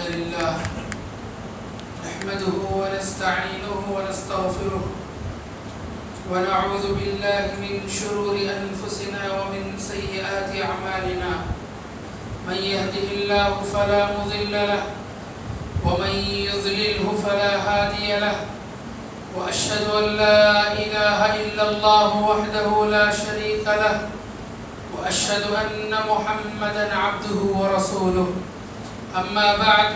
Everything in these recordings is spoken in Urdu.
لله نحمده ونستعينه ونستغفره ونعوذ بالله من شرور أنفسنا ومن سيئات أعمالنا من يهده الله فلا مضل له ومن يضلله فلا هادي له وأشهد أن لا إله إلا الله وحده لا شريك له وأشهد أن محمدا عبده ورسوله أما بعد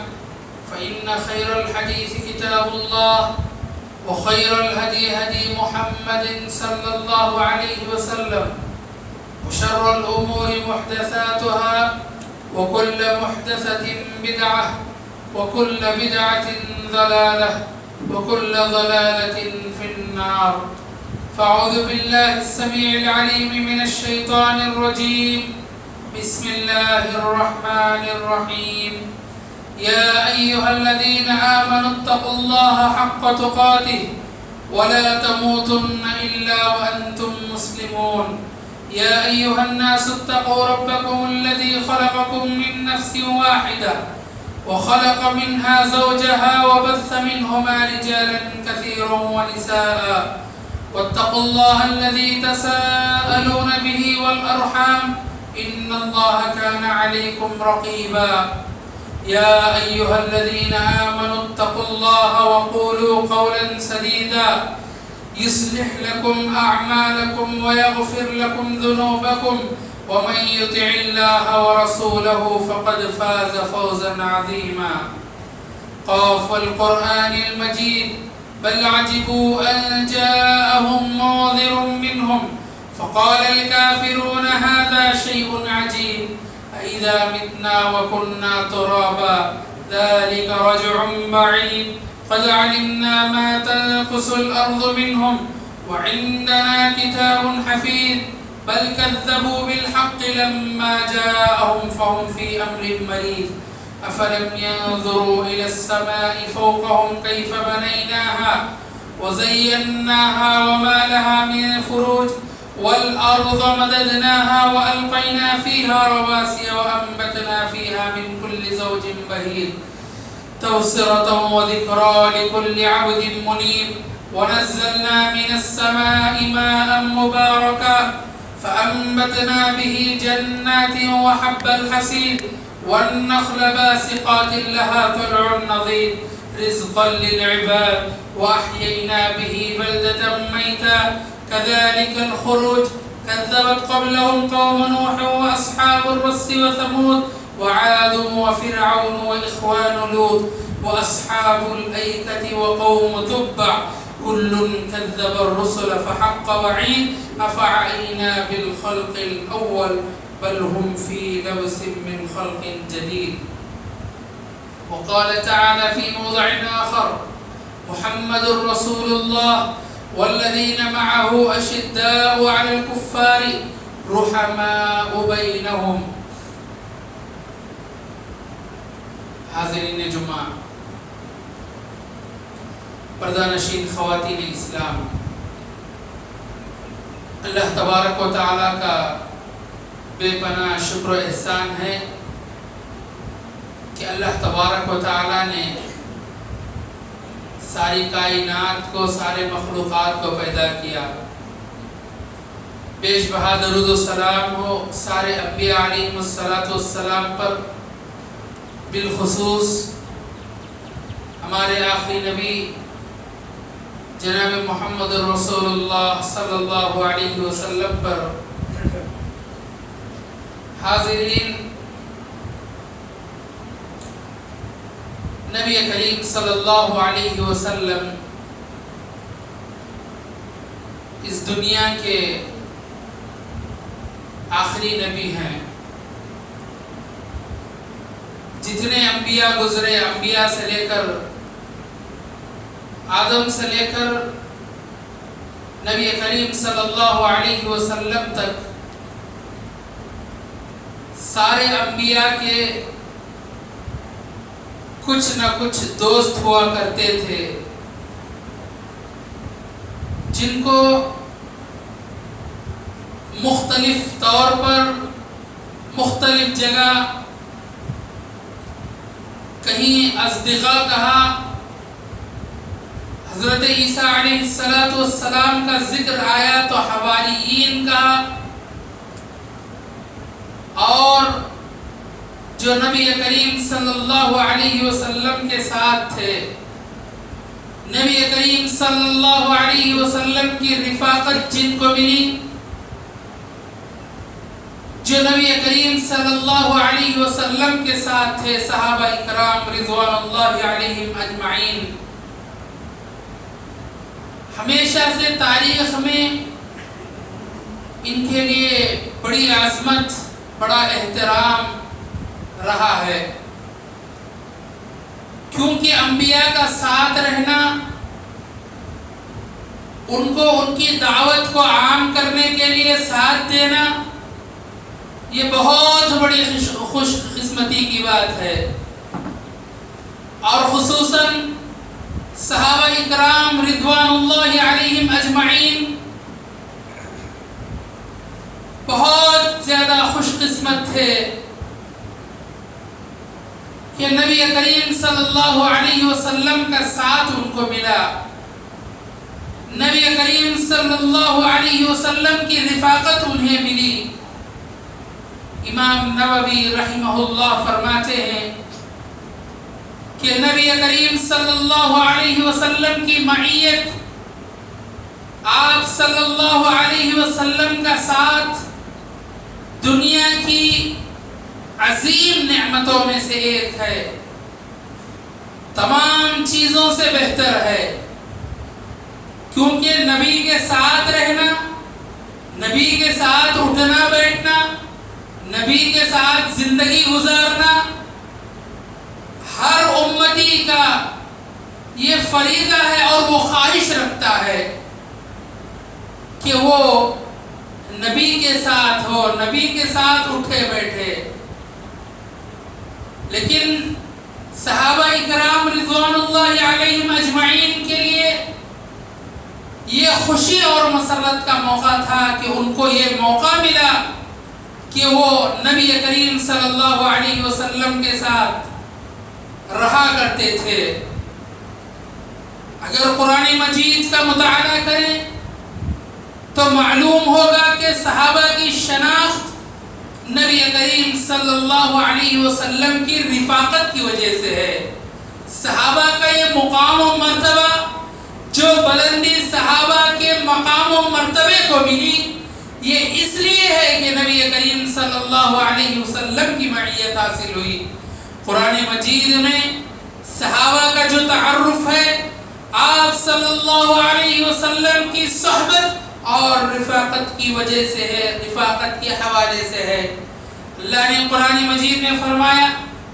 فإن خير الحديث كتاب الله وخير الهدي هدي محمد صلى الله عليه وسلم وشر الأمور محدثاتها وكل محدثة بدعة وكل بدعة ضلالة وكل ضلالة في النار فأعوذ بالله السميع العليم من الشيطان الرجيم بسم الله الرحمن الرحيم يا أيها الذين آمنوا اتقوا الله حق تقاته ولا تموتن إلا وأنتم مسلمون يا أيها الناس اتقوا ربكم الذي خلقكم من نفس واحدة وخلق منها زوجها وبث منهما رجالا كثيرا ونساء واتقوا الله الذي تساءلون به والأرحام إن الله كان عليكم رقيبا يا أيها الذين آمنوا اتقوا الله وقولوا قولا سديدا يصلح لكم أعمالكم ويغفر لكم ذنوبكم ومن يطع الله ورسوله فقد فاز فوزا عظيما قاف القرآن المجيد بل عجبوا أن جاءهم منذر منهم فقال الكافرون هذا شيء عجيب أإذا متنا وكنا ترابا ذلك رجع بعيد قد علمنا ما تنقص الأرض منهم وعندنا كتاب حفيظ بل كذبوا بالحق لما جاءهم فهم في أمر مريض أفلم ينظروا إلى السماء فوقهم كيف بنيناها وزيناها وما لها من فروج والأرض مددناها وألقينا فيها رواسي وأنبتنا فيها من كل زوج بهيج تبصرة وذكرى لكل عبد منيب ونزلنا من السماء ماء مباركا فأنبتنا به جنات وحب الحصيد والنخل باسقات لها طلع نضيد رزقا للعباد وأحيينا به بلدة ميتا كذلك الخروج كذبت قبلهم قوم نوح وأصحاب الرس وثمود وعاد وفرعون وإخوان لوط وأصحاب الأيكة وقوم تبع كل كذب الرسل فحق وعيد أفعينا بالخلق الأول بل هم في لبس من خلق جديد وقال تعالى في موضع آخر محمد رسول الله والذين معه أشداء على الكفار رحماء بينهم حاضرین جمعہ پردہ نشین خواتین اسلام اللہ تبارک و تعالیٰ کا بے پناہ شکر و احسان ہے کہ اللہ تبارک و تعالیٰ نے ساری کائنات کو سارے مخلوقات کو پیدا کیا بیش بہا درود و سلام ہو سارے انبیاء علیہم السلام پر بالخصوص ہمارے آخری نبی جناب محمد رسول اللہ صلی اللہ علیہ وسلم پر حاضرین نبی کریم صلی اللہ علیہ وسلم اس دنیا کے آخری نبی ہیں جتنے انبیاء گزرے انبیاء سے لے کر آدم سے لے کر نبی کریم صلی اللہ علیہ وسلم تک سارے انبیاء کے کچھ نہ کچھ دوست ہوا کرتے تھے جن کو مختلف طور پر مختلف جگہ کہیں اصدقاء کہا، حضرت عیسیٰ علیہ السلام کا ذکر آیا تو حواریین کہا، اور جو نبی کریم صلی اللہ علیہ وسلم کے ساتھ تھے، نبی کریم صلی اللہ علیہ وسلم کی رفاقت جن کو ملی، جو نبی کریم صلی اللہ علیہ وسلم کے ساتھ تھے، صحابہ اکرام رضوان اللہ علیہم اجمعین، ہمیشہ سے تاریخ میں ان کے لیے بڑی عظمت، بڑا احترام رہا ہے، کیونکہ انبیاء کا ساتھ رہنا، ان کو ان کی دعوت کو عام کرنے کے لیے ساتھ دینا، یہ بہت بڑی خوش قسمتی کی بات ہے۔ اور خصوصاً صحابہ اکرام رضوان اللہ علیہم اجمعین بہت زیادہ خوش قسمت تھے کہ نبی کریم صلی اللہ علیہ وسلم کا ساتھ ان کو ملا، نبی کریم صلی اللہ علیہ وسلم کی رفاقت انہیں ملی۔ امام نووی رحمہ اللہ فرماتے ہیں کہ نبی کریم صلی اللہ علیہ وسلم کی معیت، آپ صلی اللہ علیہ وسلم کا ساتھ دنیا کی عظیم نعمتوں میں سے ایک ہے، تمام چیزوں سے بہتر ہے، کیونکہ نبی کے ساتھ رہنا، نبی کے ساتھ اٹھنا بیٹھنا، نبی کے ساتھ زندگی گزارنا ہر امتی کا یہ فریضہ ہے، اور وہ خواہش رکھتا ہے کہ وہ نبی کے ساتھ ہو، نبی کے ساتھ اٹھے بیٹھے۔ لیکن صحابہ اکرام رضوان اللہ علیہم اجمعین کے لیے یہ خوشی اور مسرت کا موقع تھا کہ ان کو یہ موقع ملا کہ وہ نبی کریم صلی اللہ علیہ وسلم کے ساتھ رہا کرتے تھے۔ اگر قرآن مجید کا مطالعہ کریں تو معلوم ہوگا کہ صحابہ کی شناخت نبی کریم صلی اللہ علیہ وسلم کی رفاقت کی وجہ سے ہے۔ صحابہ کا یہ مقام و مرتبہ، جو بلندی صحابہ کے مقام و مرتبے کو ملی، یہ اس لیے ہے کہ نبی کریم صلی اللہ علیہ وسلم کی معیت حاصل ہوئی۔ قرآن مجید میں صحابہ کا جو تعارف ہے، آپ صلی اللہ علیہ وسلم کی صحبت اور رفاقت کی وجہ سے ہے، رفاقت کے حوالے سے ہے۔ اللہ نے قرآن مجید میں فرمایا،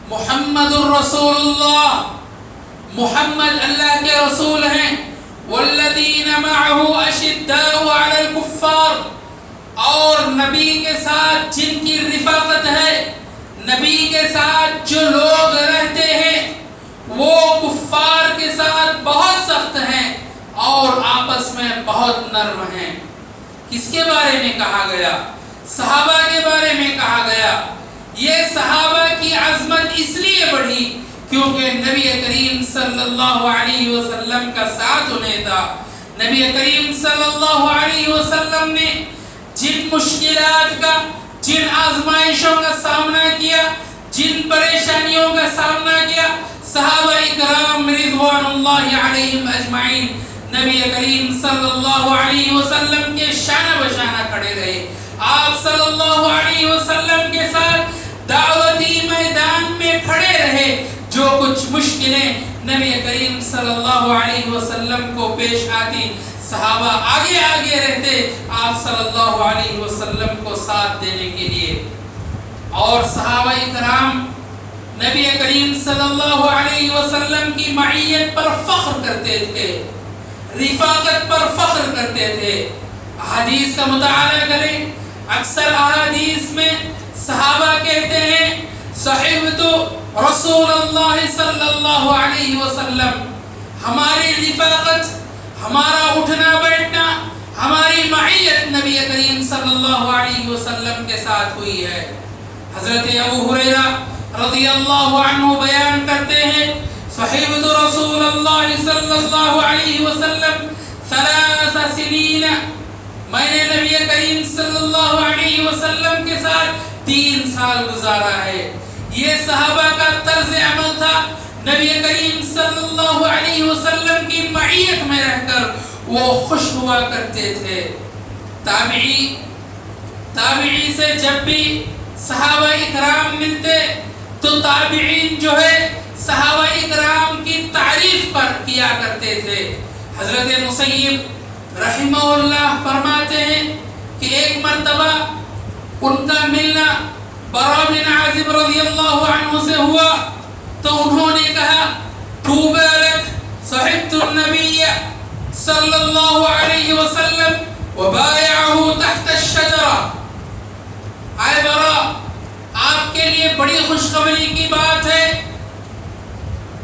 محمد الرسول اللہ، محمد اللہ کے رسول ہیں، والذین معہ اشداء علی الکفار، اور نبی کے ساتھ جن کی رفاقت ہے، نبی کے ساتھ جو لوگ رہتے ہیں، وہ کفار کے ساتھ بہت سخت ہیں اور آپس میں بہت نرم ہیں۔ کس کے بارے میں کہا گیا؟ صحابہ کے بارے میں کہا گیا۔ یہ صحابہ کی عظمت اس لیے بڑھی کیونکہ نبی کریم صلی اللہ علیہ وسلم کا ساتھ انہیں تھا۔ نبی کریم صلی اللہ علیہ وسلم نے جن مشکلات کا، جن آزمائشوں کا سامنا کیا، جن پریشانیوں کا سامنا کیا، صحابہ اکرام رضوان اللہ علیہم اجمعین نبی کریم صلی اللہ علیہ وسلم کے شانہ بشانہ کھڑے رہے۔ آپ صلی اللہ علیہ وسلم کے ساتھ دعوتی میدان میں کھڑے رہے۔ جو کچھ مشکلیں نبی کریم صلی اللہ علیہ وسلم کو پیش آتی، صحابہ آگے آگے رہتے آپ صلی اللہ علیہ وسلم کو ساتھ دینے کے لیے۔ اور صحابہ اکرام نبی کریم صلی اللہ علیہ وسلم کی معیت پر فخر کرتے تھے، رفاقت پر فخر کرتے تھے۔ احادیث کا مطالعہ کریں، اکثر احادیث میں صحابہ کہتے ہیں، صحبت رسول اللہ صلی اللہ علیہ وسلم، ہماری رفاقت، ہمارا اٹھنا بیٹھنا، ہماری معیت نبی کریم صلی اللہ علیہ وسلم کے ساتھ ہوئی ہے۔ حضرت ابو ہریرہ رضی اللہ عنہ بیان کرتے ہیں صحیبۃ رسول اللہ صلی اللہ علیہ وسلم 3 سنین، میں نے نبی کریم صلی اللہ علیہ وسلم کے ساتھ 3 سال گزارا ہے۔ یہ صحابہ کا طرز عمل تھا، نبی کریم صلی اللہ علیہ وسلم کی معیت میں رہ کر وہ خوش ہوا کرتے تھے۔ تابعی سے جب بھی صحابہ اکرام ملتے تو تابعین جو ہے صحابہ اکرام کی تعریف پر کیا کرتے تھے۔ حضرت مسیب رحمہ اللہ فرماتے ہیں کہ ایک مرتبہ ان کا ملنا برا بن عازب رضی اللہ عنہ سے ہوا تو انہوں نے کہا طوبی لک صحبت النبی صلی اللہ علیہ وسلم وبایعہ تحت الشجرہ۔ اے برا، آپ کے لیے بڑی خوشخبری کی بات ہے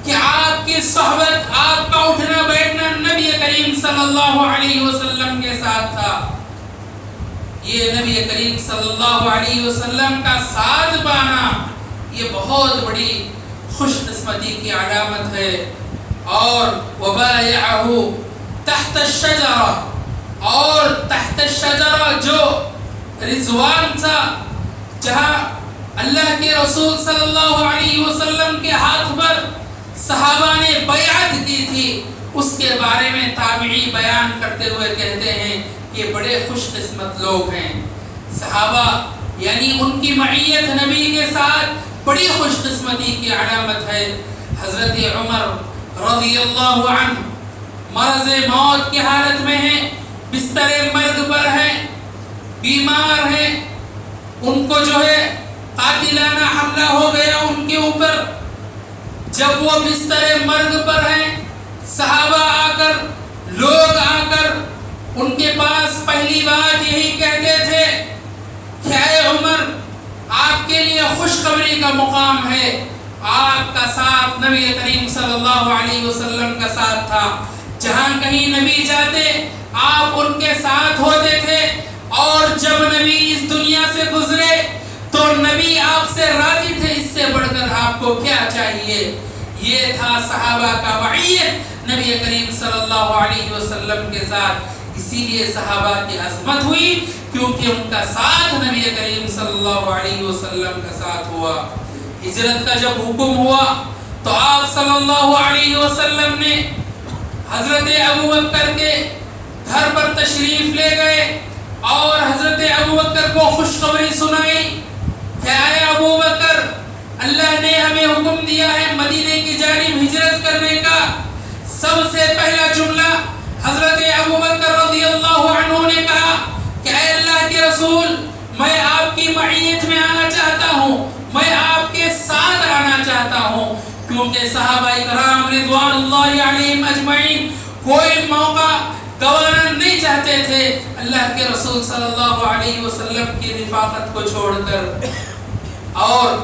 کہ آپ کی صحبت، آپ کا اٹھنا بیٹھنا نبی کریم صلی اللہ علیہ وسلم کے ساتھ تھا۔ یہ نبی کریم صلی اللہ علیہ وسلم کا ساتھ پانا یہ بہت بڑی خوش قسمتی کی علامت ہے۔ اور وبایعہ تحت الشجرہ، اور تحت الشجرہ جو رضوان تھا، جہاں اللہ کے رسول صلی اللہ علیہ وسلم کے ہاتھ پر صحابہ نے بیعت کی تھی، اس کے بارے میں تابعی بیان کرتے ہوئے کہتے ہیں یہ بڑے خوش قسمت لوگ ہیں۔ صحابہ یعنی ان کی معیت نبی کے ساتھ بڑی خوش قسمتی کی علامت ہے۔ حضرت عمر رضی اللہ عنہ مرض موت کی حالت میں ہیں، بستر مرگ پر ہیں، بیمار ہیں، ان کو جو ہے قاتلانہ حملہ ہو گیا ان کے اوپر۔ جب وہ بستر مرگ پر ہیں، صحابہ آ کر، لوگ آ کر ان کے پاس پہلی بات یہی کہتے تھے کہ اے عمر، آپ کے لیے خوشخبری کا مقام ہے، آپ کا ساتھ نبی کریم صلی اللہ علیہ وسلم کا ساتھ تھا، جہاں کہیں نبی جاتے آپ ان کے ساتھ ہوتے تھے، اور جب نبی اس دنیا سے گزرے تو نبی آپ سے راضی تھے، اس سے بڑھ کر آپ کو کیا چاہیے۔ یہ تھا صحابہ کا معیت نبی کریم صلی اللہ علیہ وسلم کے ساتھ۔ اسی لیے صحابہ کی عظمت ہوئی کیونکہ ان کا ساتھ نبی کریم صلی اللہ علیہ وسلم کا ساتھ ہوا۔ ہجرت کا جب حکم ہوا تو آپ صلی اللہ علیہ وسلم نے حضرت ابوبکر کے گھر پر تشریف لے گئے اور حضرت ابوبکر کو خوشخبری سنائی کہ اے ابوبکر، اللہ نے ہمیں حکم دیا ہے مدینے کی جانب ہجرت کرنے کا۔ سب سے پہلا جملہ حضرت ابوبکر رضی اللہ عنہ نے کہا کہ اے اللہ کے رسول، میں آپ کی معیت میں آنا چاہتا ہوں، میں آپ کے ساتھ آنا چاہتا ہوں، کیونکہ صحابہ کرام رضوان اللہ علیہم اجمعین کوئی موقع گوانا نہیں چاہتے تھے اللہ کے رسول صلی اللہ علیہ وسلم کی رفاقت کو چھوڑ کر۔ اور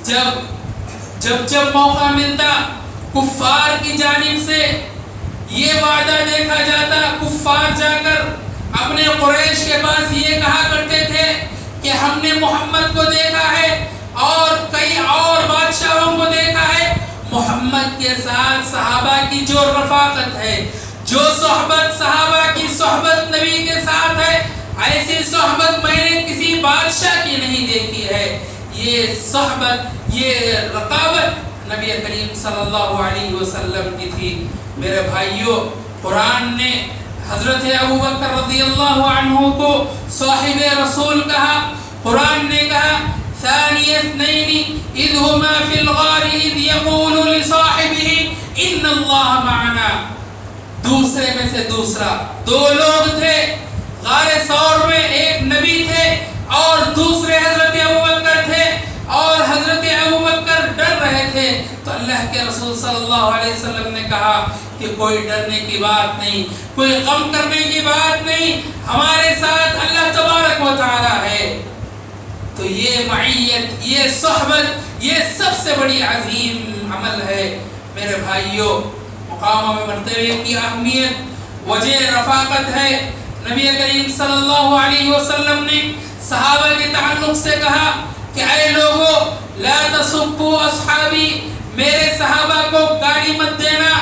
جب موقع ملتا کفار کی جانب سے یہ وعدہ دیکھا جاتا، کفار جا کر اپنے قریش کے پاس یہ کہا کرتے تھے کہ ہم نے محمد کو دیکھا ہے اور کئی اور بادشاہوں کو دیکھا ہے، محمد کے ساتھ صحابہ کی جو رفاقت ہے، جو صحبت صحابہ کی صحبت نبی کے ساتھ ہے، ایسی صحبت میں نے کسی بادشاہ کی نہیں دیکھی ہے۔ یہ صحبت، یہ رقابت نبی کریم صلی اللہ علیہ وسلم کی تھی۔ میرے بھائیوں، قرآن نے حضرت ابوبکر رضی اللہ عنہ کو صاحب رسول کہا۔ قرآن نے کہا ثانی اثنین اذ ہما فی الغار اذ یقول لصاحبہ ان اللہ معنا۔ دوسرے میں سے دوسرا، دو لوگ تھے غار ثور میں، ایک نبی تھے اور دوسرے حضرت ابوبکر تھے، اور حضرت ابوبکر ڈر رہے تھے تو اللہ کے رسول صلی اللہ علیہ وسلم نے کہا کہ کوئی ڈرنے کی بات نہیں، کوئی غم کرنے کی بات نہیں، ہمارے ساتھ اللہ تبارک و تعالی ہے۔ تو یہ معیت، یہ صحبت، یہ سب سے بڑی عظیم عمل ہے۔ میرے بھائیوں، مقام میں مرتبے کی اہمیت، وجہ رفاقت ہے۔ نبی کریم صلی اللہ علیہ وسلم نے صحابہ کے تعلق سے کہا کہ اے لوگو، لا تسبوا اصحابی، میرے صحابہ کو گالی مت دینا،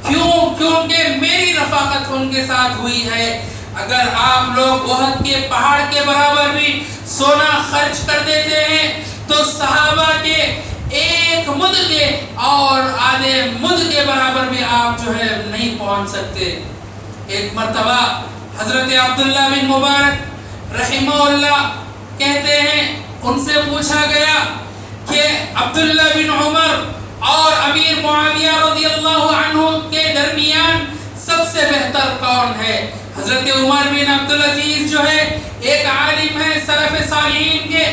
کیوں؟ کیونکہ میری رفاقت ان کے ساتھ ہوئی ہے۔ اگر آپ لوگ احد کے پہاڑ کے برابر بھی سونا خرچ کر دیتے ہیں تو صحابہ کے ایک مد کے اور آدھے مد کے برابر بھی آپ جو ہے نہیں پہنچ سکتے۔ ایک مرتبہ حضرت عبداللہ بن مبارک رحمہ اللہ کہتے ہیں، ان سے پوچھا گیا کہ عبداللہ بن عمر اور امیر معاویہ رضی اللہ عنہ کے درمیان سب سے بہتر کون ہے؟ حضرت عمر بن عبدالعزیز جو ہے ایک عالم ہے سلف صالحین کے،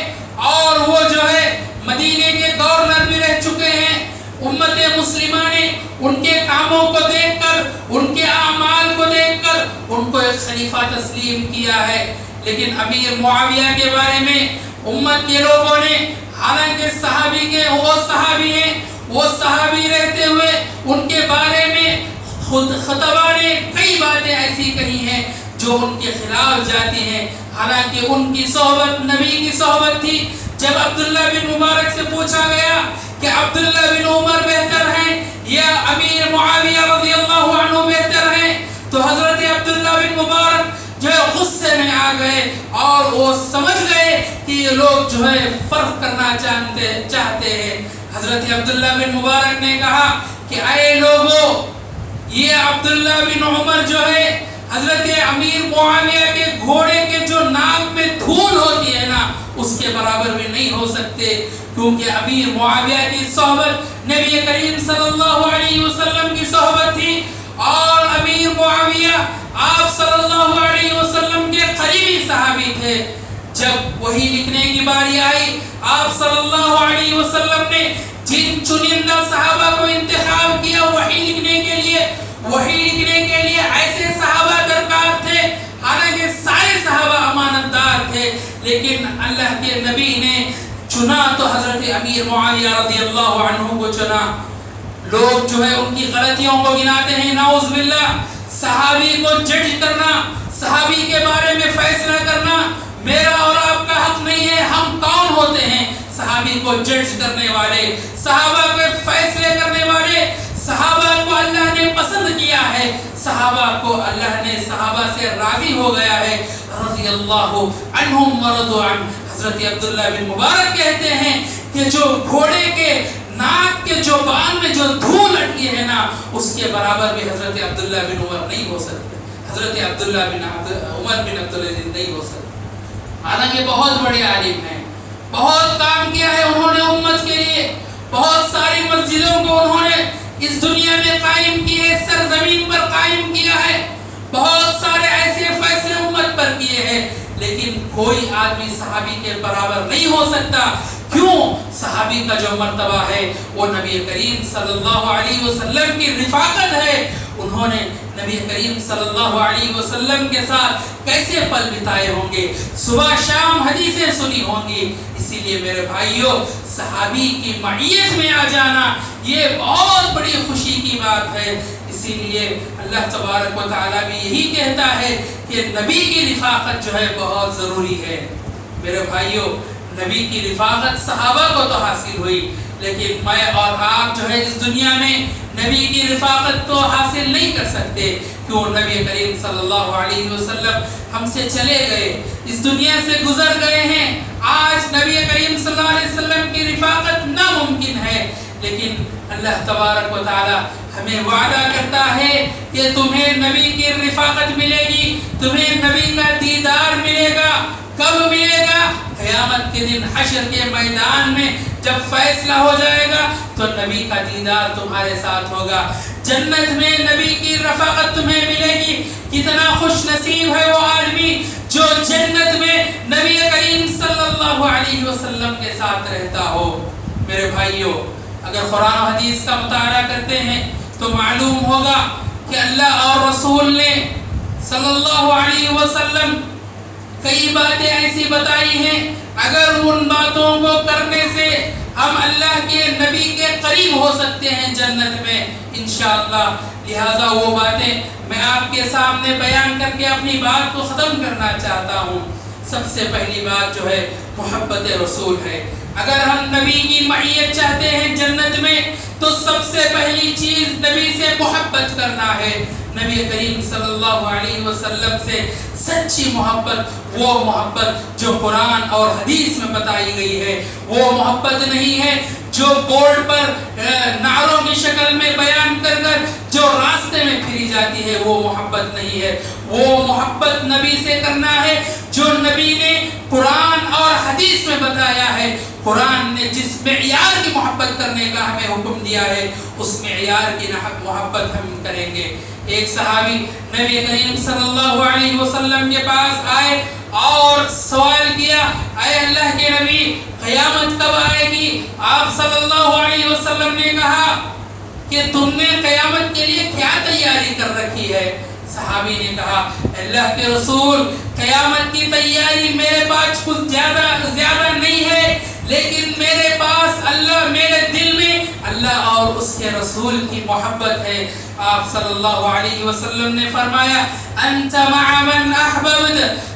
اور وہ جو ہے مدینے کے گورنر بھی رہ چکے ہیں۔ امت مسلمہ نے ان کے کاموں کو دیکھ کر، ان کے اعمال کو دیکھ کر ان کو ایک خلیفہ تسلیم کیا ہے۔ لیکن امیر معاویہ کے بارے میں امت کے لوگوں نے، حالانکہ صحابی کے وہ صحابی ہیں، وہ صحابی رہتے ہوئے ان کے بارے میں خود خطبہ نے کئی باتیں ایسی کہی ہیں جو ان کے خلاف جاتی ہیں، حالانکہ ان کی صحبت نبی کی صحبت تھی۔ جب عبداللہ بن مبارک سے پوچھا گیا کہ عبداللہ بن عمر بہتر ہیں یا امیر معاویہ رضی اللہ عنہ بہتر ہیں، تو حضرت عبداللہ بن مبارک جو ہے غصے میں آ گئے اور وہ سمجھ گئے کہ یہ لوگ جو ہے فرق کرنا چاہتے ہیں۔ حضرت عبداللہ بن مبارک نے کہا کہ اے لوگوں، یہ عبداللہ بن عمر جو ہے حضرت امیر معاویہ کے گھوڑے کے جو ناک میں دھول ہوتی ہے نا، اس کے برابر بھی نہیں ہو سکتے، کیونکہ امیر معاویہ کی صحبت نبی کریم صلی اللہ علیہ وسلم کی صحبت تھی، اور امیر معاویہ آپ صلی اللہ علیہ وسلم کے قریبی صحابی تھے۔ جب وحی لکھنے کی باری آئی، آپ صلی اللہ علیہ وسلم نے جن چنندہ صحابہ کو انتخاب کیا وحی لکھنے کے لیے، وحی لکھنے کے لیے ایسے صحابہ درکار تھے، حالانکہ سارے صحابہ امانت دار تھے، لیکن اللہ کے نبی نے چنا تو حضرت امیر معاویہ رضی اللہ عنہ کو چنا۔ لوگ جو ہے ان کی غلطیوں کو گناتے ہیں، نعوذ باللہ۔ صحابی کو جج کرنا، صحابی کے بارے میں فیصلہ کرنا میرا اور آپ کا حق نہیں ہے۔ ہم کون ہوتے ہیں صحابی کو جج کرنے والے، صحابہ کے فیصلے کرنے والے؟ صحابہ کو اللہ نے پسند کیا ہے، صحابہ کو اللہ نے صحابہ سے راضی ہو گیا ہے، رضی اللہ عنہم ورضوا عنہ۔ حضرت عبداللہ بن مبارک کہتے ہیں کہ جو گھوڑے کے ناک کے جو بال میں جو دھول اٹکی ہے نا، اس کے برابر بھی حضرت عبداللہ بن عمر نہیں ہو سکتے، حضرت عبداللہ بن عمر بن عبدالعزیز نہیں ہو سکتے۔ حالانکہ بہت بڑے عالم ہیں، بہت کام کیا ہے انہوں نے امت کے لیے، بہت ساری مسجدوں کو انہوں نے اس دنیا میں قائم کیے، سرزمین پر قائم کیا ہے، بہت سارے ایسے فیصلے امت پر کیے ہیں، لیکن کوئی آدمی صحابی کے برابر نہیں ہو سکتا۔ کیوں؟ صحابی کا جو مرتبہ ہے وہ نبی کریم صلی اللہ علیہ وسلم کی رفاقت ہے۔ انہوں نے نبی کریم صلی اللہ علیہ وسلم کے ساتھ کیسے پل بتائے ہوں گے، صبح شام حدیثیں سنی ہوں گی۔ اسی لیے میرے بھائیوں، صحابی کی معیت میں آ جانا یہ بہت بڑی خوشی کی بات ہے۔ اسی لیے اللہ تبارک و تعالیٰ بھی یہی کہتا ہے کہ نبی کی رفاقت جو ہے بہت ضروری ہے۔ میرے بھائیوں، نبی کی رفاقت صحابہ کو تو حاصل ہوئی، لیکن میں اور آپ جو ہے اس دنیا میں نبی کی رفاقت تو حاصل نہیں کر سکتے۔ کیوں؟ نبی کریم صلی اللہ علیہ وسلم ہم سے چلے گئے، اس دنیا سے گزر گئے ہیں۔ آج نبی کریم صلی اللہ علیہ وسلم کی رفاقت ناممکن ہے، لیکن اللہ تبارک و تعالی ہمیں وعدہ کرتا ہے کہ تمہیں نبی کی رفاقت ملے گی، تمہیں نبی کا دیدار ملے گا۔ کب ملے گا؟ قیامت کے دن حشر کے میدان میں جب فیصلہ ہو جائے گا تو نبی کا دیدار تمہارے ساتھ ہوگا، جنت میں نبی کی رفاقت تمہیں ملے گی۔ کتنا خوش نصیب ہے وہ آدمی جو جنت میں نبی کریم صلی اللہ علیہ وسلم کے ساتھ رہتا ہو۔ میرے بھائیوں، اگر قرآن و حدیث کا مطالعہ کرتے ہیں تو معلوم ہوگا کہ اللہ اور رسول نے صلی اللہ علیہ وسلم کئی باتیں ایسی بتائی ہیں، اگر ان باتوں کو کرنے سے ہم اللہ کے نبی کے قریب ہو سکتے ہیں جنت میں انشاءاللہ۔ لہذا وہ باتیں میں آپ کے سامنے بیان کر کے اپنی بات کو ختم کرنا چاہتا ہوں۔ سب سے پہلی بات جو ہے محبت رسول ہے۔ اگر ہم نبی کی معیت چاہتے ہیں جنت میں تو سب سے پہلی چیز نبی سے محبت کرنا ہے۔ نبی کریم صلی اللہ علیہ وسلم سے سچی محبت، وہ محبت جو قرآن اور حدیث میں بتائی گئی ہے، وہ محبت نہیں ہے جو بورڈ پر نعروں کی شکل میں بیان کر کر جو راستے میں پھری جاتی ہے، وہ محبت نہیں ہے۔ وہ محبت نبی سے کرنا ہے جو نبی نے قرآن اور حدیث میں بتایا ہے۔ قرآن نے جس معیار کی محبت کرنے کا ہمیں حکم دیا ہے، اس معیار کی محبت ہم کریں گے۔ ایک صحابی نبی کریم صلی اللہ علیہ وسلم کے پاس آئے اور سوال کیا، اے اللہ کے نبی، قیامت کب آئے گی؟ آپ صلی اللہ علیہ وسلم نے کہا کہ تم نے قیامت کے لیے کیا تیاری کر رکھی ہے؟ صحابی نے کہا، اللہ کے رسول، قیامت کی تیاری میرے پاس کچھ زیادہ نہیں ہے، لیکن میرے پاس اللہ، میرے دل میں اللہ اور اس کے رسول کی محبت ہے۔ آپ صلی اللہ علیہ وسلم نے فرمایا، انت مع من احببت،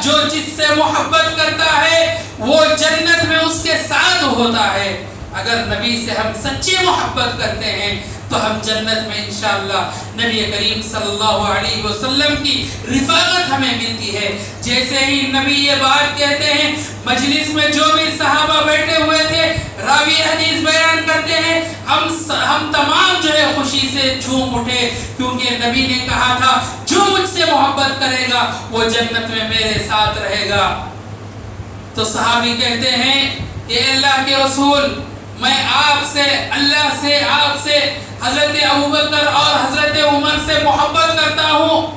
جو جس سے محبت کرتا ہے وہ جنت میں اس کے ساتھ ہوتا ہے۔ اگر نبی سے ہم سچی محبت کرتے ہیں تو ہم جنت میں انشاءاللہ نبی کریم صلی اللہ علیہ وسلم کی رفاقت ہمیں ملتی ہے۔ جیسے ہی نبی یہ بات کہتے ہیں، مجلس میں جو بھی صحابہ بیٹھے ہوئے تھے، راوی حدیث بیان کرتے ہیں، ہم تمام جو ہے خوشی سے جھوم اٹھے، کیونکہ نبی نے کہا تھا جو مجھ سے محبت کرے گا وہ جنت میں میرے ساتھ رہے گا۔ تو صحابی کہتے ہیں کہ اللہ کے رسول، میں آپ سے، اللہ سے، آپ سے، حضرت ابوبکر اور حضرت عمر سے محبت کرتا ہوں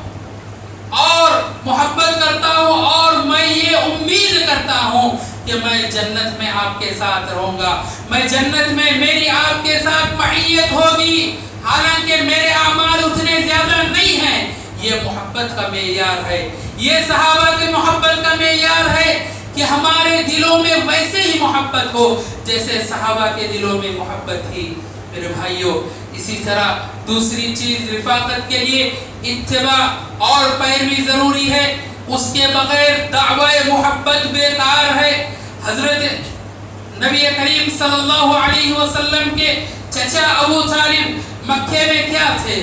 اور میں یہ امید کرتا ہوں کہ میں جنت میں آپ کے ساتھ رہوں گا، میں جنت میں میری آپ کے ساتھ معیت ہوگی، حالانکہ میرے اعمال اتنے زیادہ نہیں ہیں۔ یہ محبت کا معیار ہے، یہ صحابہ کی محبت کا معیار ہے کہ ہمارے دلوں میں ویسے ہی محبت ہو جیسے صحابہ کے دلوں میں محبت تھی۔ میرے بھائیوں، اسی طرح دوسری چیز رفاقت کے لیے اتباع اور پیروی ضروری ہے، اس کے بغیر دعوی محبت بیکار ہے۔ حضرت نبی کریم صلی اللہ علیہ وسلم کے چچا ابو طالب مکے میں کیا تھے؟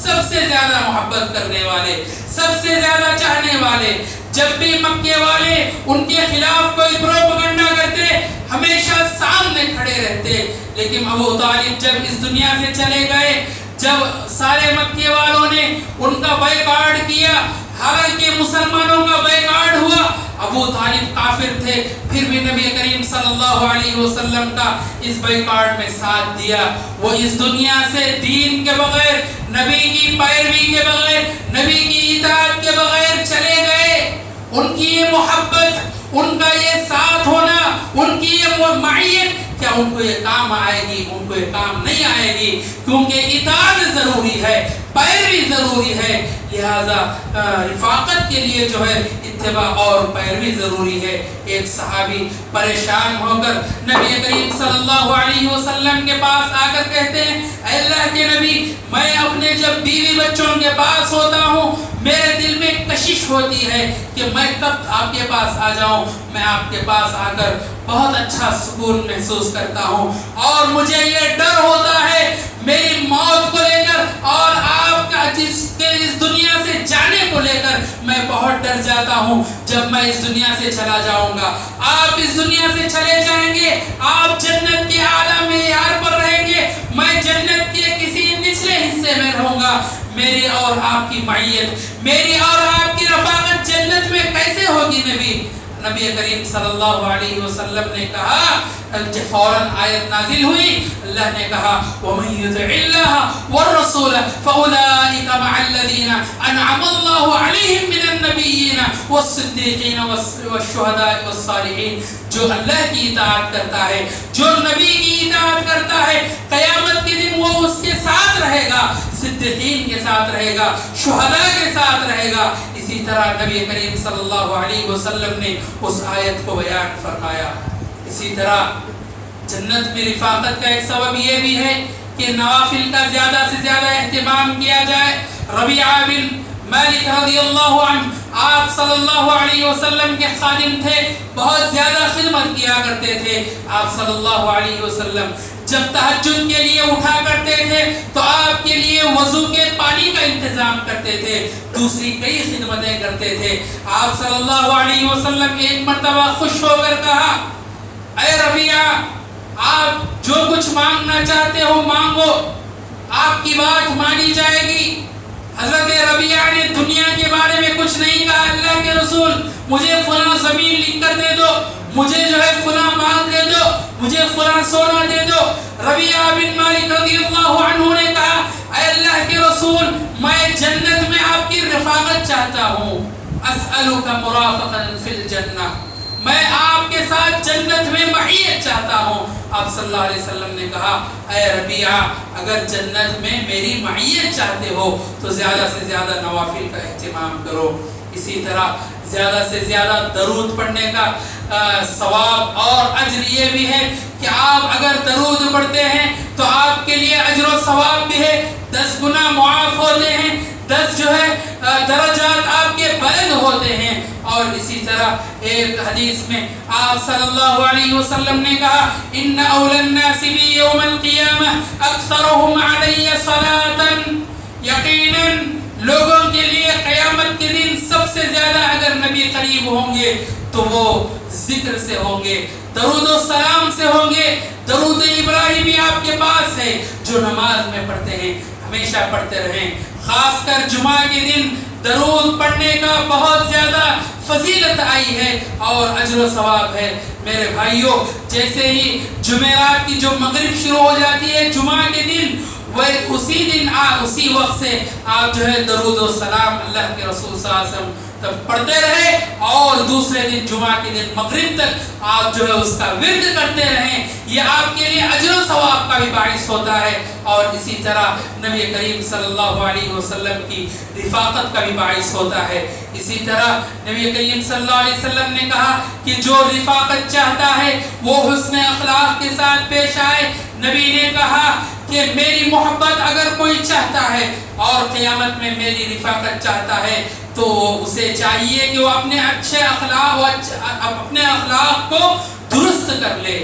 سب سے زیادہ محبت کرنے والے، سب سے زیادہ چاہنے والے۔ جب بھی مکے والے ان کے خلاف کوئی پروپیگنڈا کرتے، ہمیشہ سامنے کھڑے رہتے۔ لیکن ابو طالب جب اس دنیا سے چلے گئے، جب سارے مکے والوں نے ان کا بائیکاٹ کیا، حالانکہ مسلمانوں کا بائیکاٹ ہوا، ابو طالب کافر تھے، پھر بھی نبی کریم صلی اللہ علیہ وسلم کا اس بائیکاٹ میں ساتھ دیا۔ وہ اس دنیا سے دین کے بغیر، نبی کی پیروی کے بغیر، نبی کی اطاعت کے بغیر چلے گئے۔ ان کی یہ محبت، ان کا یہ ساتھ ہونا، ان کی یہ معیت، کیا ان کو یہ کام آئے گی؟ ان کو یہ کام نہیں آئے گی، کیونکہ اطاعت ضروری ہے، پیروی ضروری ہے، لہذا رفاقت کے لیے جو ہے اتباع اور پیروی ضروری ہے۔ ایک صحابی پریشان ہو کر نبی کریم صلی اللہ علیہ وسلم کے پاس آ کر کہتے ہیں، اے اللہ کے نبی، میں اپنے جب بیوی بچوں کے پاس ہوتا ہوں میرے دل میں کشش ہوتی ہے کہ میں کب آپ کے پاس آ جاؤں۔ میں آپ کے پاس آ کر بہت اچھا سکون محسوس کرتا ہوں، اور مجھے یہ ڈر ہوتا ہے میری موت کو لے کر اور آپ کا اس دنیا سے جانے کو لے کر میں بہت ڈر جاتا ہوں۔ جب میں اس دنیا سے چلا جاؤں گا، آپ اس دنیا سے چلے جائیں گے، آپ جنت کے اعلیٰ معیار پر رہیں گے، میں جنت کے کسی نچلے حصے میں رہوں گا۔ میری اور آپ کی معیت، میری اور آپ کی رفاقت جنت میں کیسے ہوگی؟ نبی کریم صلی اللہ علیہ وسلم نے کہا، جب فوراً آیت نازل ہوئی، اللہ نے کہا وَمَن يُطِعِ اللَّهَ وَالرَّسُولَ فَأُولَٰئِكَ مَعَ الَّذِينَ أَنْعَمَ اللَّهُ عَلَيْهِم مِّنَ النَّبِيِّينَ وَالصِّدِّيقِينَ وَالشُّهَدَاءِ وَالصَّالِحِينَ۔ جو اللہ کی اطاعت کرتا ہے، جو نبی کی اطاعت کرتا ہے، قیامت کے دن وہ اس کے ساتھ رہے گا، صدیقین کے ساتھ رہے گا، شہداء کے ساتھ رہے گا۔ اسی طرح نبی کریم صلی اللہ علیہ وسلم نے اس آیت کو بیان فرمایا۔ اسی طرح جنت میں رفاقت کا ایک سبب یہ بھی ہے کہ نوافل کا زیادہ سے زیادہ اہتمام کیا جائے۔ ربیعہ بن مالک رضی اللہ عنہ آپ صلی اللہ علیہ وسلم کے خادم تھے، بہت زیادہ خدمت کیا کرتے تھے۔ آپ صلی اللہ علیہ وسلم جب تہجد کے لیے اٹھا کرتے تھے تو آپ کے لیے وضو کے پانی کا انتظام کرتے تھے، دوسری کئی خدمتیں کرتے تھے۔ آپ صلی اللہ علیہ وسلم ایک مرتبہ خوش ہو کر کہا، اے ربیعہ، آپ جو کچھ مانگنا چاہتے ہو مانگو، آپ کی بات مانی جائے گی۔ حضرت ربیعہ نے دنیا کے بارے میں کچھ نہیں کہا، اللہ کے رسول مجھے فلاں زمین لکھ کر دے دو، مجھے جو ہے فلاں مال دے دو، مجھے فلاں سونا دے دو۔ ربیعہ بن مالک رضی اللہ عنہ نے کہا، اے اللہ کے رسول میں جنت میں آپ کی رفاقت چاہتا ہوں، اسألک مرافقا فی الجنہ، میں آپ کے ساتھ جنت میں معیت چاہتا ہوں۔ آپ صلی اللہ علیہ وسلم نے کہا، اے ربیعہ اگر جنت میں میری معیت چاہتے ہو تو زیادہ سے زیادہ نوافل کا اہتمام کرو۔ اسی طرح زیادہ سے زیادہ درود پڑھنے کا ثواب اور اجر یہ بھی ہے کہ آپ اگر درود پڑھتے ہیں تو آپ کے لیے اجر و ثواب بھی ہے، 10 گنا معاف ہوتے ہیں، 10 جو ہے درجات آپ کے بلند ہوتے ہیں۔ اور اسی طرح ایک حدیث میں آپ صلی اللہ علیہ وسلم نے کہا، ان اول الناس بی یوم القیامہ اکثرهم علی صلاۃ، یقیناً لوگوں کے لیے قیامت کے دن سب سے زیادہ اگر نبی قریب ہوں گے تو وہ ذکر سے ہوں گے، درود و سلام سے ہوں گے۔ درود ابراہیمی آپ کے پاس ہے جو نماز میں پڑھتے ہیں، ہمیشہ پڑھتے رہیں۔ خاص کر جمعہ کے دن درود پڑھنے کا بہت زیادہ فضیلت آئی ہے اور اجر و ثواب ہے۔ میرے بھائیوں، جیسے ہی جمعرات کی جو مغرب شروع ہو جاتی ہے جمعہ کے دن، وہ اسی دن اسی وقت سے آپ جو ہے درود و سلام اللہ کے رسول صلی اللہ علیہ وسلم تک پڑھتے رہے اور دوسرے دن جمعہ کے دن مغرب تک آپ جو ہے اس کا ورد کرتے رہیں۔ یہ آپ کے لیے اجر و ثواب کا بھی باعث ہوتا ہے اور اسی طرح نبی کریم صلی اللہ علیہ وسلم کی رفاقت کا بھی باعث ہوتا ہے۔ اسی طرح نبی کریم صلی اللہ علیہ وسلم نے کہا کہ جو رفاقت چاہتا ہے وہ حسن اخلاق کے ساتھ پیش آئے۔ نبی نے کہا کہ میری محبت اگر کوئی چاہتا ہے اور قیامت میں میری رفاقت چاہتا ہے تو اسے چاہیے کہ وہ اپنے اچھے اخلاق کو درست کر لے۔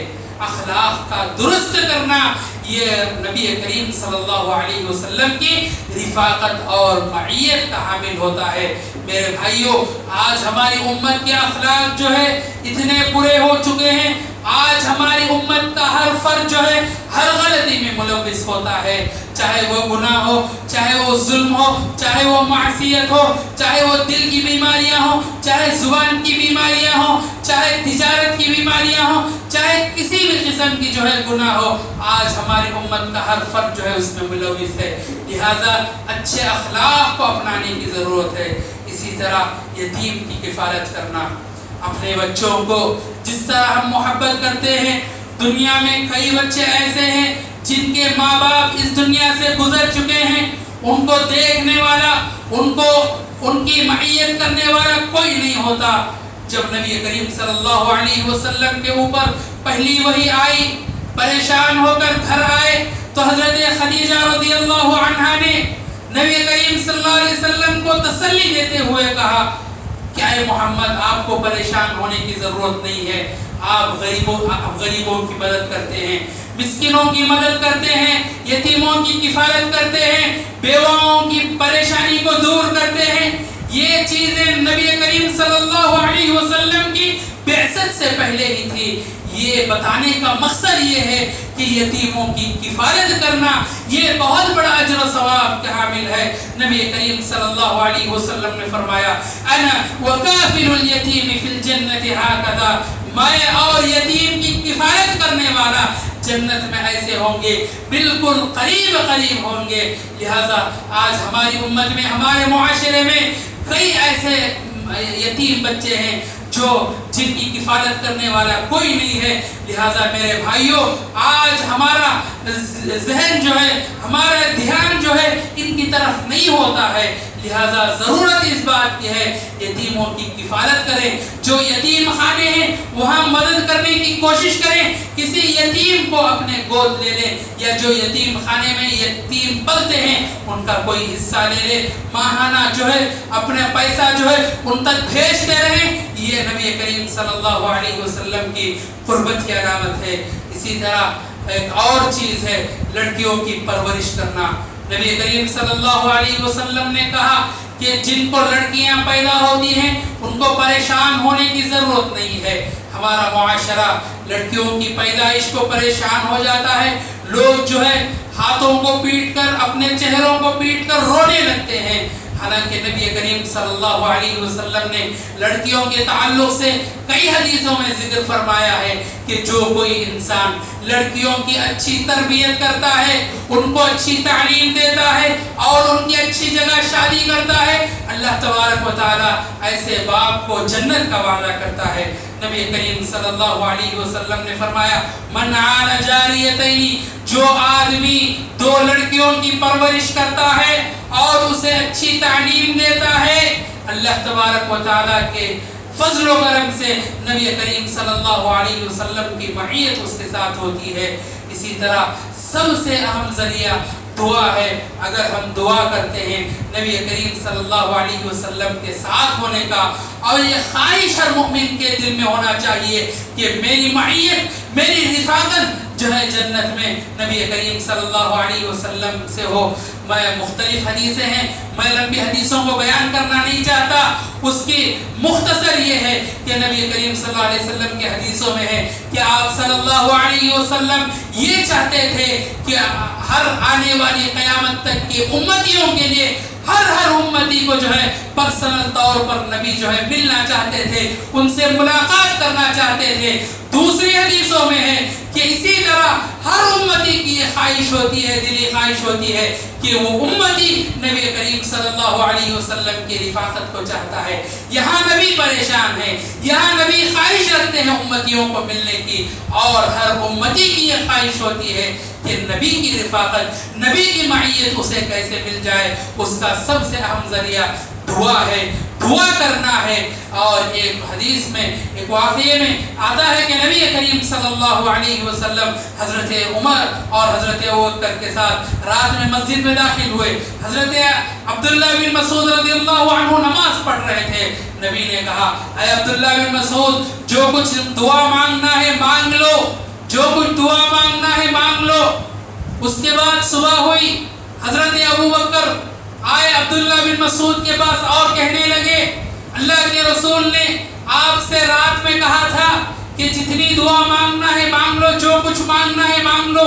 اخلاق کا درست کرنا یہ نبی کریم صلی اللہ علیہ وسلم کی رفاقت اور معیت کا حامل ہوتا ہے۔ میرے بھائیوں، آج ہماری امت کے اخلاق جو ہے اتنے برے ہو چکے ہیں، آج ہماری امت کا ہر فرد جو ہے ہر غلطی میں ملوث ہوتا ہے، چاہے وہ گناہ ہو، چاہے وہ ظلم ہو، چاہے وہ معصیت ہو، چاہے وہ دل کی بیماریاں ہوں، چاہے زبان کی بیماریاں ہوں، چاہے تجارت کی بیماریاں ہوں، چاہے کسی بھی قسم کی جو ہے گناہ ہو، آج ہماری امت کا ہر فرد جو ہے اس میں ملوث ہے۔ لہذا اچھے اخلاق کو اپنانے کی ضرورت ہے۔ اسی طرح یتیم کی کفالت کرنا، اپنے بچوں کو جس طرح ہم محبت کرتے ہیں، دنیا میں کئی بچے ایسے ہیں جن کے ماں باپ اس دنیا سے گزر چکے ہیں، ان کو دیکھنے والا، ان کی معیت کرنے والا کوئی نہیں ہوتا۔ جب نبی کریم صلی اللہ علیہ وسلم کے اوپر پہلی وحی آئی، پریشان ہو کر گھر آئے تو حضرت خدیجہ رضی اللہ عنہا نے نبی کریم صلی اللہ علیہ وسلم کو تسلی دیتے ہوئے کہا کہ اے محمد، آپ کو پریشان ہونے کی ضرورت نہیں ہے، آپ غریبوں کی مدد کرتے ہیں، مسکینوں کی مدد کرتے ہیں، یتیموں کی کفالت کرتے ہیں، بیواؤں کی پریشانی کو دور کرتے ہیں۔ یہ چیزیں نبی کریم صلی اللہ علیہ وسلم کی بعثت سے پہلے ہی تھی۔ یہ بتانے کا مقصد یہ ہے کہ یتیموں کی کفالت کرنا یہ بہت بڑا اجر و ثواب کا حامل ہے۔ نبی کریم صلی اللہ علیہ وسلم نے فرمایا، انا وکافل الیتیم فی الجنۃ ہکذا، میں اور یتیم کی کفالت کرنے والا جنت میں ایسے ہوں گے، بالکل قریب قریب ہوں گے۔ لہذا آج ہماری امت میں، ہمارے معاشرے میں کئی ایسے یتیم بچے ہیں جن کی کفالت کرنے والا کوئی نہیں ہے۔ لہذا میرے بھائیوں، آج ہمارا ذہن جو ہے، ہمارا دھیان جو ہے ان کی طرف نہیں ہوتا ہے۔ لہذا ضرورت اس بات کی ہے یتیموں کی کفالت کریں، جو یتیم خانے ہیں وہاں مدد کرنے کی کوشش کریں، کسی یتیم کو اپنے گود لے لیں، یا جو یتیم خانے میں یتیم پلتے ہیں ان کا کوئی حصہ لے لے، ماہانہ جو ہے اپنے پیسہ جو ہے ان تک بھیجتے رہیں۔ یہ نبی کریم صلی اللہ علیہ وسلم کی قربت کی علامت ہے۔ اسی طرح ایک اور چیز ہے لڑکیوں کی پرورش کرنا۔ نبی کریم صلی اللہ علیہ وسلم نے کہا کہ جن کو لڑکیاں پیدا ہوتی ہیں ان کو پریشان ہونے کی ضرورت نہیں ہے۔ ہمارا معاشرہ لڑکیوں کی پیدائش کو پریشان ہو جاتا ہے، لوگ جو ہے ہاتھوں کو پیٹ کر اپنے چہروں کو پیٹ کر رونے لگتے ہیں، حالانکہ نبی کریم صلی اللہ علیہ وسلم نے لڑکیوں کے تعلق سے کئی حدیثوں میں ذکر فرمایا ہے کہ جو کوئی انسان لڑکیوں کی اچھی تربیت کرتا ہے، ان کو اچھی تعلیم دیتا ہے اور ان کی اچھی جگہ شادی کرتا ہے، اللہ تبارک و تعالیٰ ایسے باپ کو جنت کا وعدہ کرتا ہے۔ نبی کریم صلی اللہ علیہ وسلم نے فرمایا من عال جاریتین، جو آدمی دو لڑکیوں کی پرورش کرتا ہے اور اسے اچھی تعلیم دیتا ہے، اللہ تبارک و تعالیٰ کے فضل و کرم سے نبی کریم صلی اللہ علیہ وسلم کی معیت اس کے ساتھ ہوتی ہے۔ اسی طرح سب سے اہم ذریعہ دعا ہے۔ اگر ہم دعا کرتے ہیں نبی کریم صلی اللہ علیہ وسلم کے ساتھ ہونے کا، اور یہ خواہش ہر مومن کے دل میں ہونا چاہیے کہ میری معیت، میری رفاقت جو ہے جنت میں نبی کریم صلی اللہ علیہ وسلم سے ہو۔ میں مختلف حدیثیں ہیں، میں لمبی حدیثوں کو بیان کرنا نہیں چاہتا، اس کی مختصر یہ ہے کہ نبی کریم صلی اللہ علیہ وسلم کے حدیثوں میں ہے کہ آپ صلی اللہ علیہ وسلم یہ چاہتے تھے کہ ہر آنے والی قیامت تک کی امتیوں کے لیے ہر امتی کو جو ہے پرسنل طور پر نبی جو ہے ملنا چاہتے تھے، ان سے ملاقات کرنا چاہتے تھے۔ دوسری حدیثوں میں ہے کہ اسی طرح ہر امتی کی یہ خواہش ہوتی ہے، دلی خواہش ہوتی ہے کہ وہ امتی نبی کریم صلی اللہ علیہ وسلم کی رفاقت کو چاہتا ہے۔ یہاں نبی پریشان ہے، یہاں نبی خواہش رکھتے ہیں امتیوں کو ملنے کی، اور ہر امتی کی یہ خواہش ہوتی ہے کہ نبی کی رفاقت، نبی کی معیت اسے کیسے مل جائے۔ اس کا سب سے اہم ذریعہ دعا ہے، دعا کرنا ہے۔ اور ایک حدیث میں، ایک واقعے میں آتا ہے کہ نبی کریم صلی اللہ علیہ وسلم حضرت عمر اور حضرت ابوبکر کے ساتھ رات میں مسجد میں داخل ہوئے۔ حضرت عبداللہ بن مسعود رضی اللہ عنہ نماز پڑھ رہے تھے۔ نبی نے کہا اے عبداللہ بن مسعود، جو کچھ دعا مانگنا ہے مانگ لو، جو کچھ دعا مانگنا ہے مانگ لو۔ اس کے بعد صبح ہوئی، حضرت ابوبکر آئے عبداللہ بن مسعود کے پاس اور کہنے لگے اللہ کے رسول نے آپ سے رات میں کہا تھا کہ جتنی دعا مانگنا ہے مانگ لو، جو کچھ مانگنا ہے مانگ لو۔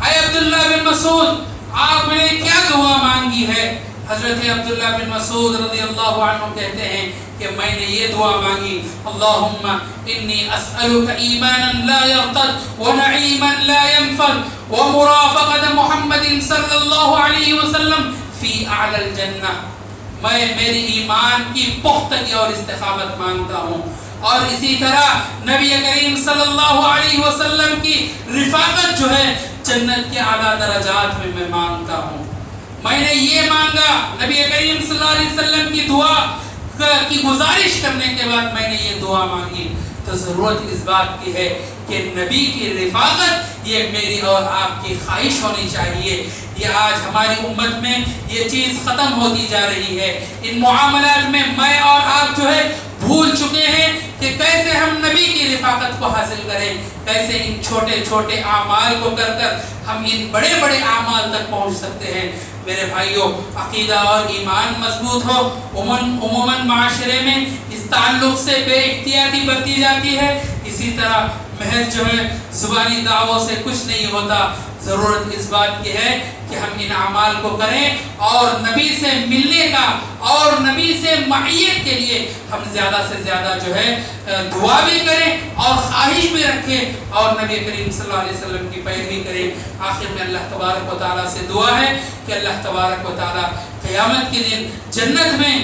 اے عبداللہ بن مسعود، آپ نے کیا دعا مانگی ہے؟ حضرت عبداللہ بن مسعود رضی اللہ عنہ کہتے ہیں کہ میں نے یہ دعا مانگی اللہم انی اسألک ایمانا لا یرتد ونعیما لا ینفد ومرافقت محمد صلی اللہ علیہ وسلم فی اعلی الجنہ۔ میں میری ایمان کی پختگی اور استقامت مانگتا ہوں، اور اسی طرح نبی کریم صلی اللہ علیہ وسلم کی رفاقت جو ہے جنت کے اعلیٰ درجات میں مانگتا ہوں۔ میں نے یہ مانگا، نبی کریم صلی اللہ علیہ وسلم کی دعا کی گزارش کرنے کے بعد میں نے یہ دعا مانگی۔ تو ضرورت اس بات کی ہے کہ نبی کی رفاقت یہ میری اور آپ کی خواہش ہونی چاہیے۔ یہ آج ہماری امت میں یہ چیز ختم ہوتی جا رہی ہے۔ ان معاملات میں میں اور آپ جو ہے بھول چکے ہیں کہ کیسے ہم نبی کی رفاقت کو حاصل کریں، کیسے ان چھوٹے چھوٹے اعمال کو کر کر ہم ان بڑے بڑے اعمال تک پہنچ سکتے ہیں۔ میرے بھائیوں، عقیدہ اور ایمان مضبوط ہو، عموماً معاشرے میں اس تعلق سے بے احتیاطی برتی جاتی ہے۔ اسی طرح محض جو ہے زبانی دعووں سے کچھ نہیں ہوتا۔ ضرورت اس بات کی ہے کہ ہم ان اعمال کو کریں اور نبی سے ملنے کا اور نبی سے معیت کے لیے ہم زیادہ سے زیادہ جو ہے دعا بھی کریں اور خواہش بھی رکھیں اور نبی کریم صلی اللہ علیہ وسلم کی پیروی کریں۔ آخر میں اللہ تبارک و تعالیٰ سے دعا ہے کہ اللہ تبارک و تعالیٰ قیامت کے دن جنت میں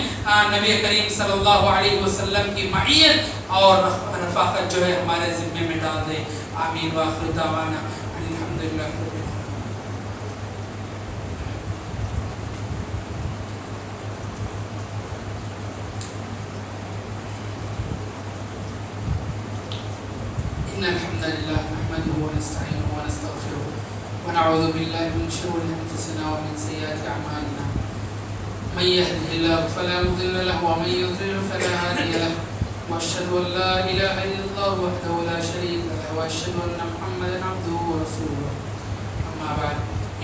نبی کریم صلی اللہ علیہ وسلم کی معیت اور رفاقت جو ہے ہمارے ذمے میں ڈال دے۔ آمین وآخر دعوانا الحمدللہ۔ إن الحمد لله نحمده ونستعينه ونستغفره ونعوذ بالله من شرور أنفسنا ومن سيئات أعمالنا من يهده الله فلا مضل له ومن يضلل فلا هادي له وأشهد أن لا إله إلا الله وحده لا شريك له وأشهد أن محمدا عبده ورسوله أما بعد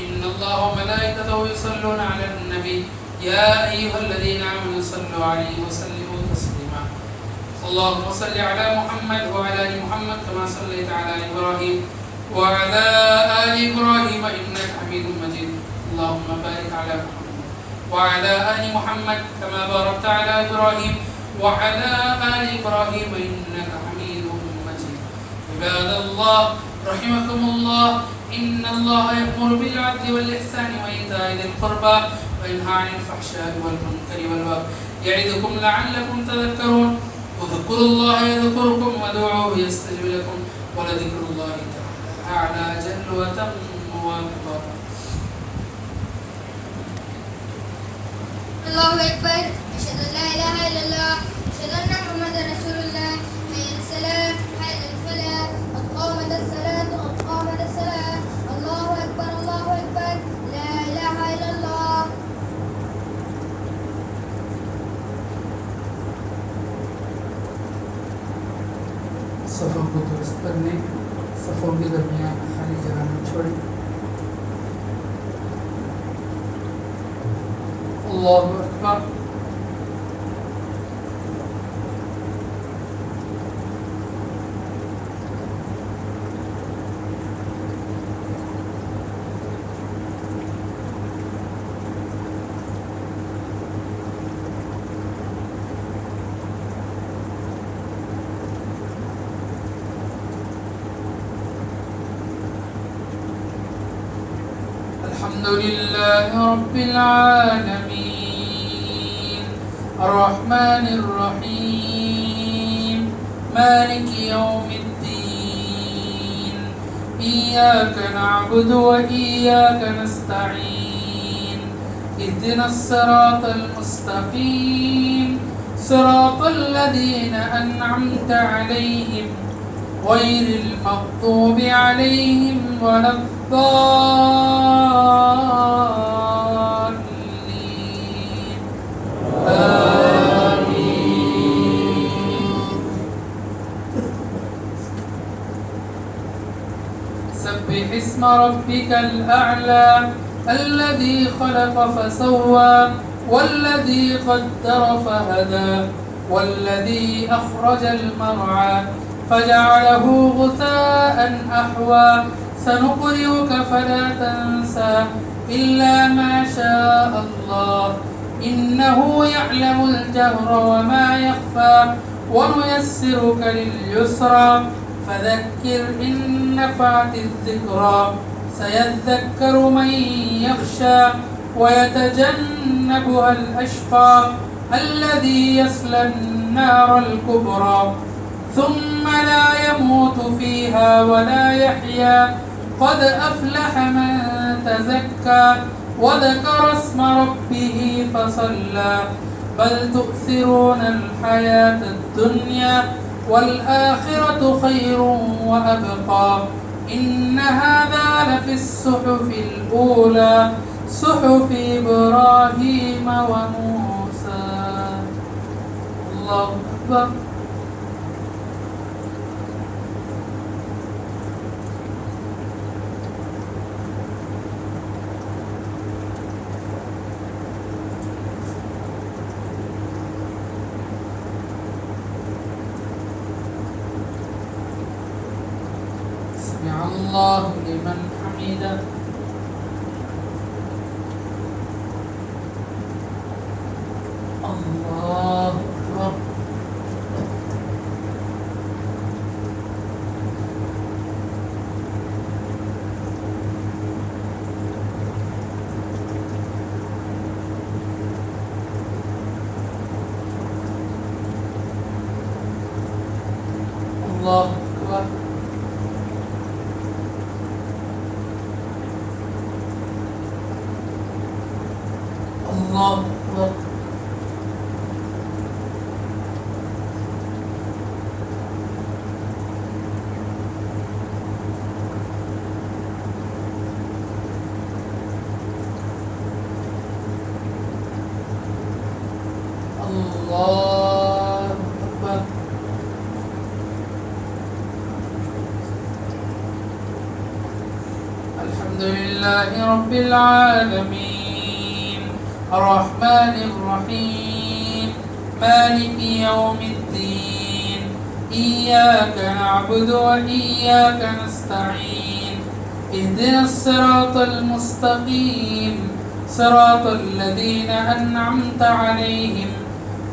إن الله وملائكته يصلون على النبي يا أيها الذين آمنوا صلوا عليه وسلموا تسليما اللهم صل على محمد وعلى آل محمد كما صليت على إبراهيم وعلى آل إبراهيم إنك حميد مجيد اللهم بارك على محمد وعلى آل محمد كما باركت على إبراهيم وعلى آل إبراهيم إنك حميد مجيد عباد الله رحمكم الله إن الله يأمر بالعدل والإحسان وإيتاء ذي القربى وينهى عن الفحشاء والمنكر والبغي يعظكم لعلكم تذكرون واذكروا الله يذكركم وادعوه يستجب لكم ولذكر الله تعالى أعلى جل وتم وأكبر. الله أكبر. أشهد أن لا إله إلا الله أشهد أن محمدا رسول الله. حي على السلام حي على الفلاح قد قامت الصلاة قد قامت الصلاة. الله أكبر الله أكبر لا إله إلا الله. صفوں کو درست کرنے صفوں کے درمیان خالی جگہ نہ چھوڑیں. اللہ اکبر. الحمد لله رب العالمين الرحمن الرحيم مالك يوم الدين إياك نعبد وإياك نستعين اهدنا الصراط المستقيم صراط الذين أنعمت عليهم غير المغضوب عليهم ولا الضالين آمين. سبح اسم ربك الأعلى الذي خلق فسوى والذي قدر فهدى والذي أخرج المرعى فجعله غثاء أحوى سنقرئك فلا تنسى إلا ما شاء الله إنه يعلم الجهر وما يخفى ونيسرك لليسرى فذكر إن نفعت الذكرى سيذكر من يخشى ويتجنبها الأشقى الذي يصلى النار الكبرى ثم لا يموت فيها ولا يحيا قد أفلح من تزكى وذكر اسم ربه فصلى بل تؤثرون الحياة الدنيا والآخرة خير وأبقى إن هذا لفي الصحف الأولى صحف إبراهيم وموسى. الله أكبر. سمع الله لمن حمده. الله أكبر. الله أكبر. الله أكبر. لله رب العالمين الرحمن الرحيم مالك يوم الدين إياك نعبد وإياك نستعين اهدنا الصراط المستقيم صراط الذين أنعمت عليهم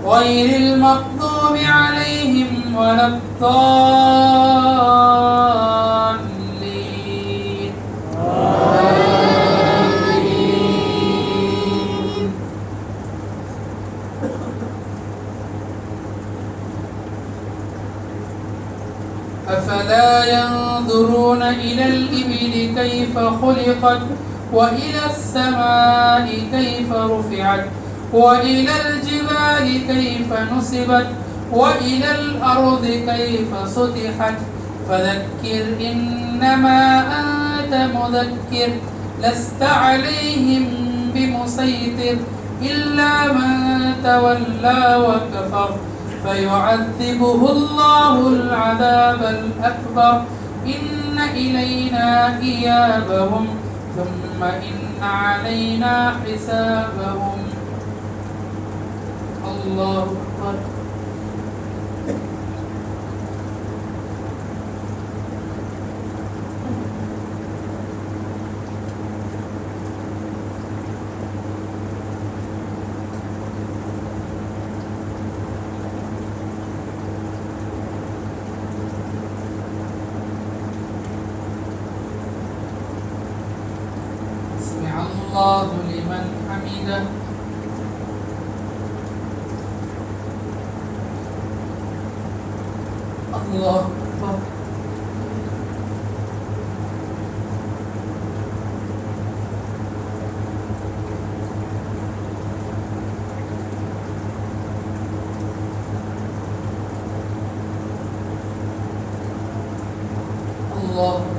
غير المغضوب عليهم ولا الضالين أفلا ينظرون إلى الإبل كيف خلقت وإلى السماء كيف رفعت وإلى الجبال كيف نصبت وإلى الأرض كيف سطحت فذكر إنما أنت مذكر لست عليهم بمسيطر إلا من تولى وكفر فيعذبه الله العذاب الأكبر إن إلينا إيابهم ثم إن علينا حسابهم الله أكبر سمع الله لمن حمده الله أكبر الله